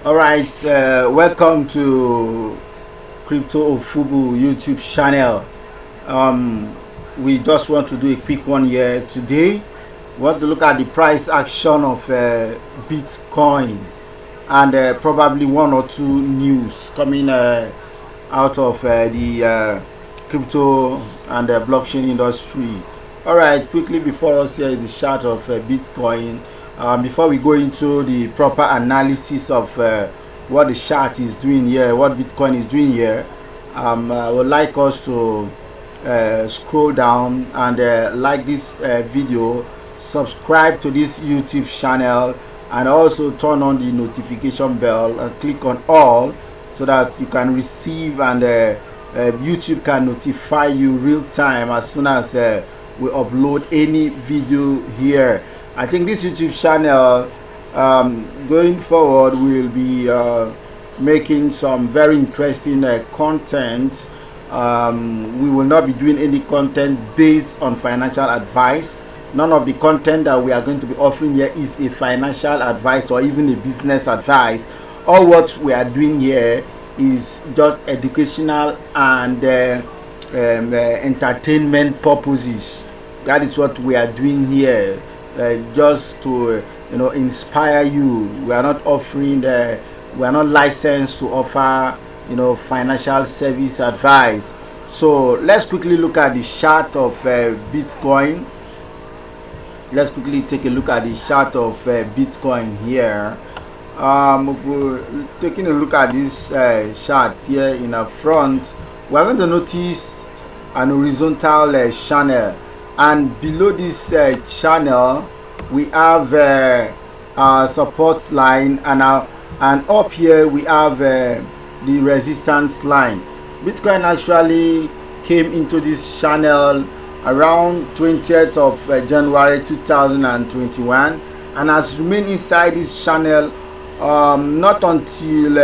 All right, welcome to Crypto Fubu YouTube channel. We just want to do a quick one here today. We want to look at the price action of Bitcoin and probably one or two news coming out of the crypto and blockchain industry. All right, quickly before us here is the chart of Bitcoin. Before we go into the proper analysis of what the chart is doing here, what Bitcoin is doing here, I would like us to scroll down and like this video, subscribe to this YouTube channel, and also turn on the notification bell and click on all so that you can receive and YouTube can notify you real time as soon as we upload any video here. I think this YouTube channel going forward will be making some very interesting content. We will not be doing any content based on financial advice. None of the content that we are going to be offering here is a financial advice or even a business advice. All what we are doing here is just educational and entertainment purposes. That is what we are doing here. Just to inspire you. We are not offering we are not licensed to offer financial service advice. So let's quickly look at the chart of Bitcoin. Let's quickly take a look at the chart of Bitcoin here. If we're taking a look at this chart here in the front, we're going to notice an horizontal channel. And below this channel we have our support line, and up here we have the resistance line. Bitcoin actually came into this channel around 20th of January 2021 and has remained inside this channel not until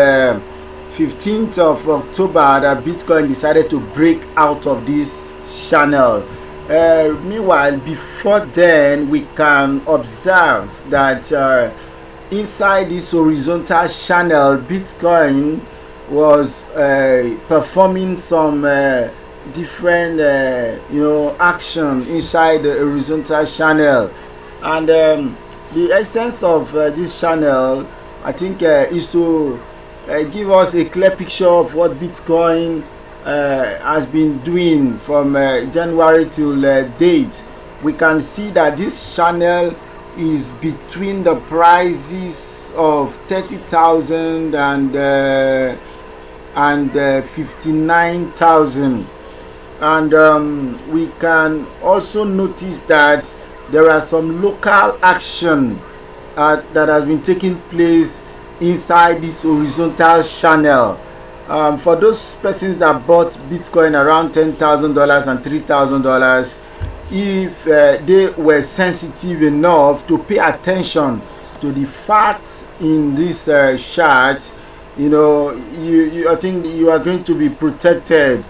15th of October that Bitcoin decided to break out of this channel. Meanwhile, before then, we can observe that inside this horizontal channel, Bitcoin was performing some different action inside the horizontal channel, and the essence of this channel, I think, is to give us a clear picture of what Bitcoin has been doing from January till date. We can see that this channel is between the prices of 30,000 and 59,000, and we can also notice that there are some local action that has been taking place inside this horizontal channel. For those persons that bought Bitcoin around $10,000 and $3,000, if they were sensitive enough to pay attention to the facts in this chart, I think you are going to be protected.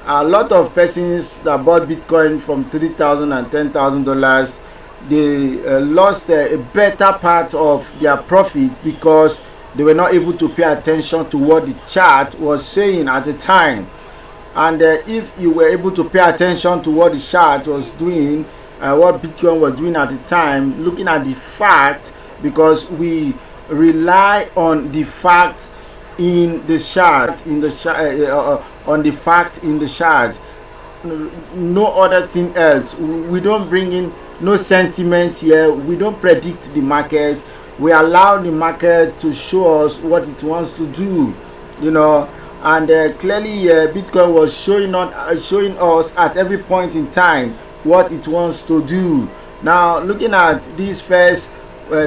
A lot of persons that bought Bitcoin from $3,000 and $10,000, they lost a better part of their profit because they were not able to pay attention to what the chart was saying at the time. And if you were able to pay attention to what the chart was doing, what Bitcoin was doing at the time, looking at the fact, because we rely on the facts in the chart, on the fact in the chart, no other thing else. We don't bring in no sentiment here. We don't predict the market. We allow the market to show us what it wants to do, and clearly Bitcoin was showing us at every point in time what it wants to do. Now, looking at this first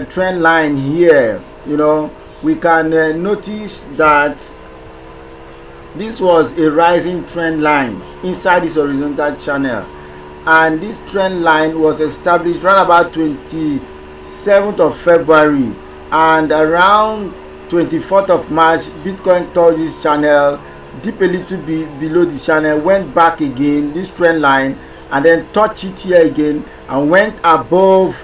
trend line here, we can notice that this was a rising trend line inside this horizontal channel, and this trend line was established around about 27th of February, and around 24th of March Bitcoin touched this channel, dip a little bit below the channel, went back again this trend line, and then touched it here again and went above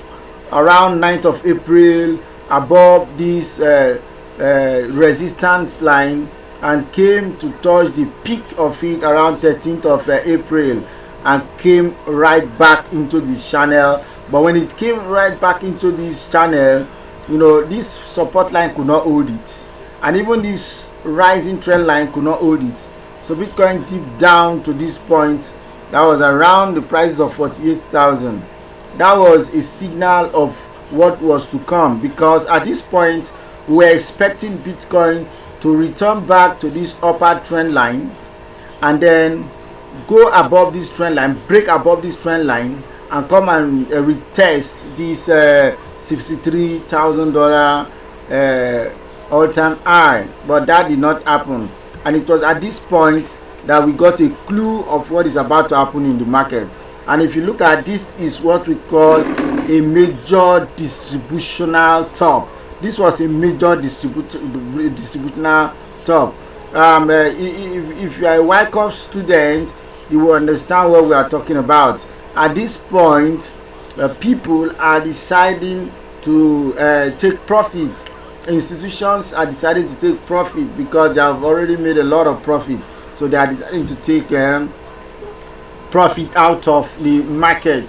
around 9th of April, above this resistance line and came to touch the peak of it around 13th of April and came right back into this channel. But when it came right back into this channel, this support line could not hold it, and even this rising trend line could not hold it. So Bitcoin dipped down to this point that was around the price of 48,000. That was a signal of what was to come, because at this point we were expecting Bitcoin to return back to this upper trend line and then go above this trend line, break above this trend line, and come and retest this $63,000 all-time high. But that did not happen, and it was at this point that we got a clue of what is about to happen in the market. And if you look at this, is what we call a major distributional top. This was a major distributional top. If you are a Wyckoff student, you will understand what we are talking about. At this point, people are deciding to take profit. Institutions are deciding to take profit because they have already made a lot of profit. So they are deciding to take profit out of the market.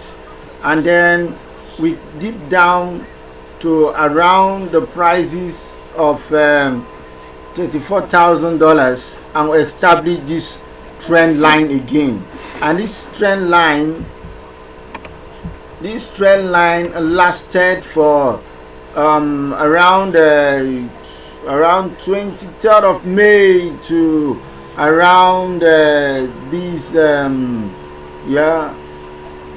And then we dip down to around the prices of $34,000 and we establish this trend line again. And this trend line lasted for around 23rd of May to around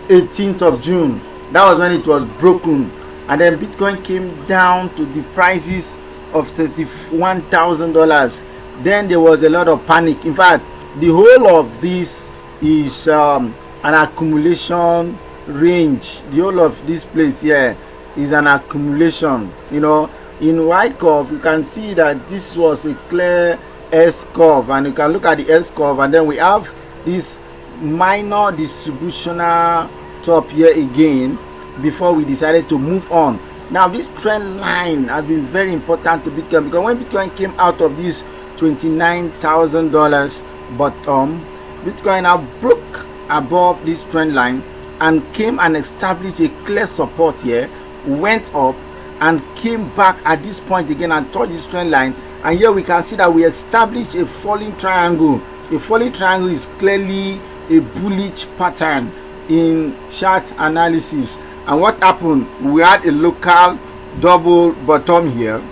18th of June. That was when it was broken, and then Bitcoin came down to the prices of $31,000. Then there was a lot of panic. In fact, the whole of this is an accumulation range. The whole of this place here is an accumulation. In Wyckoff, you can see that this was a clear S curve, and you can look at the S curve, and then we have this minor distributional top here again before we decided to move on. Now this trend line has been very important to Bitcoin, because when Bitcoin came out of this $29,000 bottom, Bitcoin now broke above this trend line and came and established a clear support here, went up and came back at this point again and touched this trend line. And here we can see that we established a falling triangle. A falling triangle is clearly a bullish pattern in chart analysis. And what happened? We had a local double bottom here,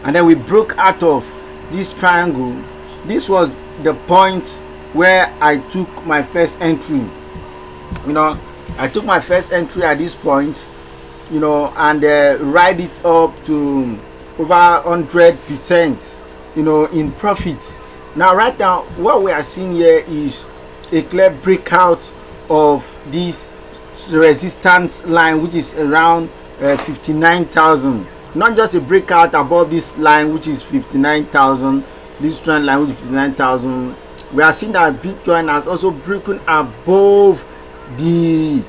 and then we broke out of this triangle. This was the point where I took my first entry. I took my first entry at this point, and ride it up to over 100%, in profits. Now right now what we are seeing here is a clear breakout of this resistance line, which is around 59,000. Not just a breakout above this line, which is 59,000, this trend line, which is 59,000. We are seeing that Bitcoin has also broken above the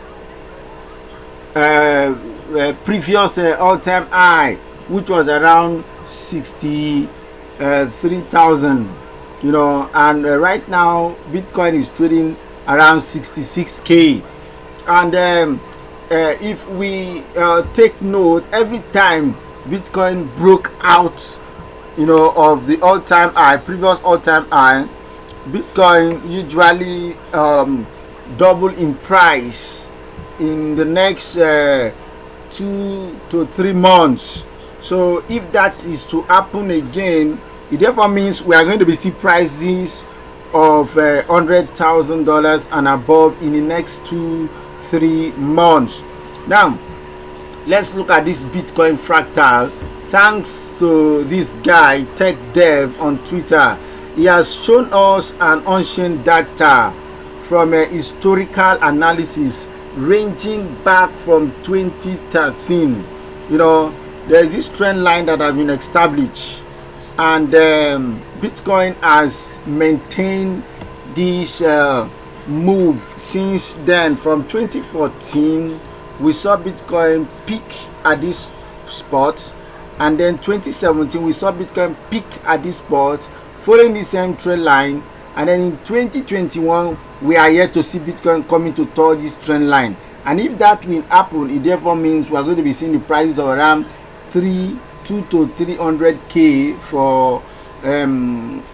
previous all-time high, which was around 63,000. And right now Bitcoin is trading around 66k. And if we take note, every time Bitcoin broke out of the all-time high, previous all-time high, Bitcoin usually double in price in the next 2 to 3 months. So if that is to happen again, it therefore means we are going to be seeing prices of $100,000 and above in the next 2-3 months. Now let's look at this Bitcoin fractal. Thanks to this guy Tech Dev on Twitter, he has shown us an on-chain data from a historical analysis ranging back from 2013. There is this trend line that has been established, and Bitcoin has maintained this move since then. From 2014 we saw Bitcoin peak at this spot, and then 2017 we saw Bitcoin peak at this spot, following the same trend line, and then in 2021 we are yet to see Bitcoin coming to touch this trend line. And if that will happen, it therefore means we are going to be seeing the prices of around 2 to 300k for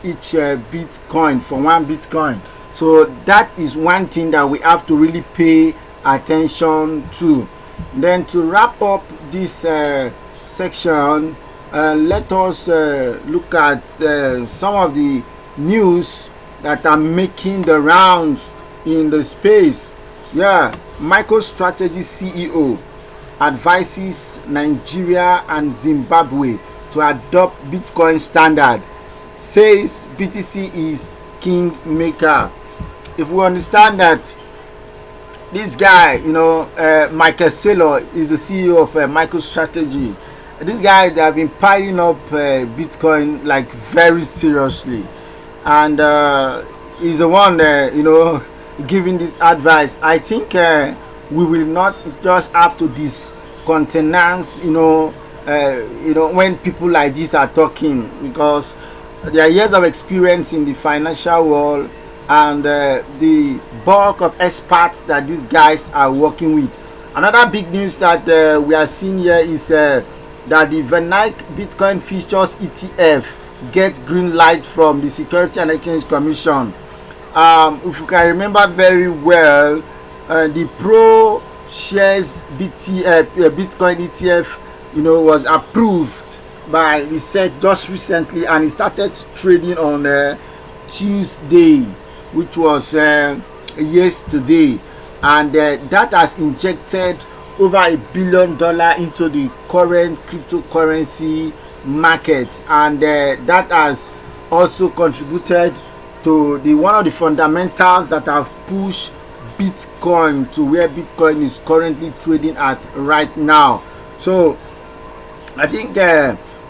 each Bitcoin, for one Bitcoin. So that is one thing that we have to really pay attention to. Then to wrap up this section, let us look at some of the news that are making the rounds in the space. Yeah, MicroStrategy CEO advises Nigeria and Zimbabwe to adopt Bitcoin standard, says BTC is king maker. If we understand that this guy, Michael Saylor is the CEO of MicroStrategy. This guy, they have been piling up Bitcoin like very seriously, and he's the one giving this advice. I think we will not just have to discountenance when people like this are talking, because there are years of experience in the financial world and the bulk of experts that these guys are working with. Another big news that we are seeing here is that the VanEck Bitcoin Futures ETF get green light from the Security and Exchange Commission. If you can remember very well, the Pro Shares Bitcoin ETF was approved by the SEC just recently, and it started trading on Tuesday, which was yesterday, and that has injected over $1 billion into the current cryptocurrency market, and that has also contributed to one of the fundamentals that have pushed Bitcoin to where Bitcoin is currently trading at right now. So I think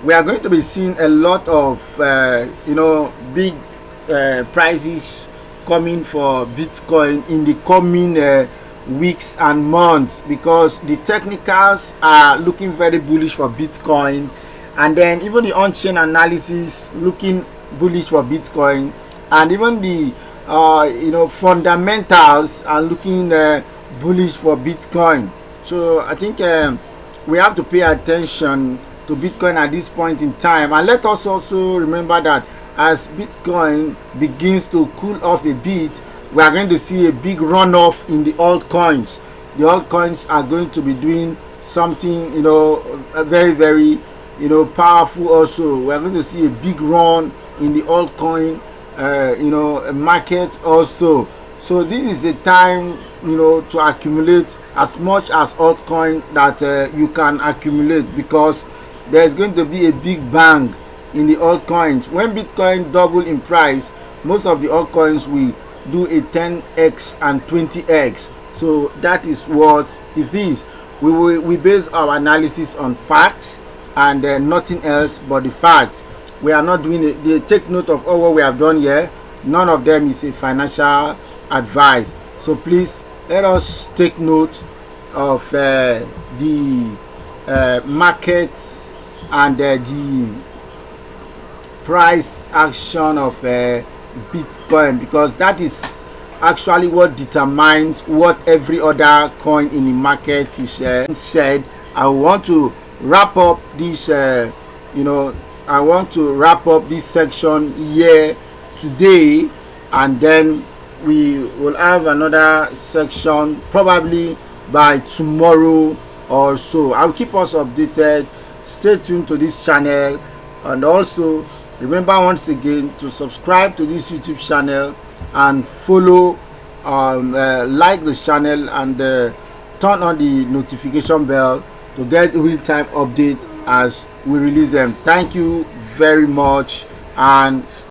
we are going to be seeing a lot of big prices coming for Bitcoin in the coming weeks and months, because the technicals are looking very bullish for Bitcoin, and then even the on-chain analysis looking bullish for Bitcoin, and even the fundamentals are looking bullish for Bitcoin. So I think we have to pay attention to Bitcoin at this point in time, and let us also remember that as Bitcoin begins to cool off a bit, we are going to see a big runoff in the altcoins. The altcoins are going to be doing something very, very powerful. Also, we are going to see a big run in the altcoin market also. So this is the time to accumulate as much as altcoin that you can accumulate, because there's going to be a big bang in the altcoins. When Bitcoin double in price, most of the altcoins will do a 10x and 20x. So that is what it is. We base our analysis on facts and nothing else but the facts. We are not doing it. They take note of all what we have done here. None of them is a financial advice. So please let us take note of the markets and the price action of Bitcoin, because that is actually what determines what every other coin in the market is said. I want to wrap up this I want to wrap up this section here today, and then we will have another section probably by tomorrow or so. I'll keep us updated. Stay tuned to this channel, and also remember once again to subscribe to this YouTube channel and follow, like the channel, and turn on the notification bell to get real-time update as we release them. Thank you very much, and